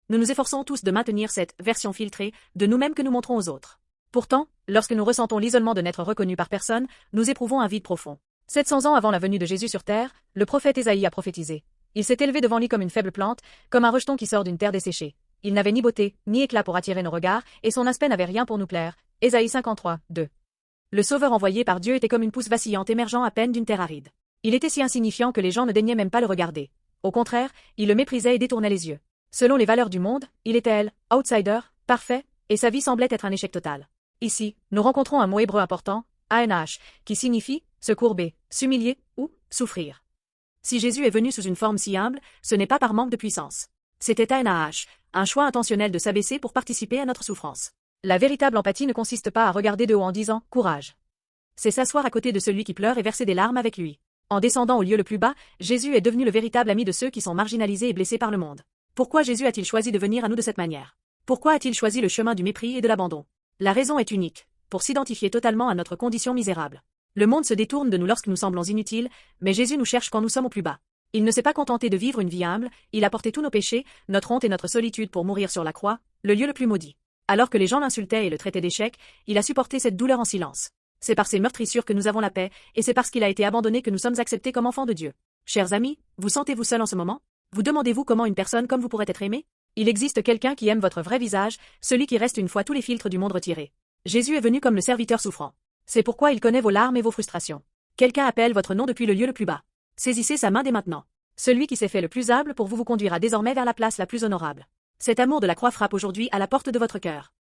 nous nous efforçons tous de maintenir cette version filtrée de nous-mêmes que nous montrons aux autres. Pourtant, lorsque nous ressentons l'isolement de n'être reconnus par personne, nous éprouvons un vide profond. 700 ans avant la venue de Jésus sur terre, le prophète Ésaïe a prophétisé. Il s'est élevé devant lui comme une faible plante, comme un rejeton qui sort d'une terre desséchée. Il n'avait ni beauté, ni éclat pour attirer nos regards, et son aspect n'avait rien pour nous plaire. Ésaïe 53, 2. Le Sauveur envoyé par Dieu était comme une pousse vacillante émergeant à peine d'une terre aride. Il était si insignifiant que les gens ne daignaient même pas le regarder. Au contraire, ils le méprisaient et détournaient les yeux. Selon les valeurs du monde, il était outsider, parfait, et sa vie semblait être un échec total. Ici, nous rencontrons un mot hébreu important, ANH, qui signifie se courber, s'humilier ou souffrir. Si Jésus est venu sous une forme si humble, ce n'est pas par manque de puissance. C'était ANH, un choix intentionnel de s'abaisser pour participer à notre souffrance. La véritable empathie ne consiste pas à regarder de haut en disant « courage ». C'est s'asseoir à côté de celui qui pleure et verser des larmes avec lui. En descendant au lieu le plus bas, Jésus est devenu le véritable ami de ceux qui sont marginalisés et blessés par le monde. Pourquoi Jésus a-t-il choisi de venir à nous de cette manière? Pourquoi a-t-il choisi le chemin du mépris et de l'abandon? La raison est unique, pour s'identifier totalement à notre condition misérable. Le monde se détourne de nous lorsque nous semblons inutiles, mais Jésus nous cherche quand nous sommes au plus bas. Il ne s'est pas contenté de vivre une vie humble, il a porté tous nos péchés, notre honte et notre solitude pour mourir sur la croix, le lieu le plus maudit. Alors que les gens l'insultaient et le traitaient d'échec, il a supporté cette douleur en silence. C'est par ces meurtrissures que nous avons la paix, et c'est parce qu'il a été abandonné que nous sommes acceptés comme enfants de Dieu. Chers amis, vous sentez-vous seul en ce moment? Vous demandez-vous comment une personne comme vous pourrait être aimée? Il existe quelqu'un qui aime votre vrai visage, celui qui reste une fois tous les filtres du monde retirés. Jésus est venu comme le serviteur souffrant. C'est pourquoi il connaît vos larmes et vos frustrations. Quelqu'un appelle votre nom depuis le lieu le plus bas. Saisissez sa main dès maintenant. Celui qui s'est fait le plus humble pour vous conduira désormais vers la place la plus honorable. Cet amour de la croix frappe aujourd'hui à la porte de votre cœur.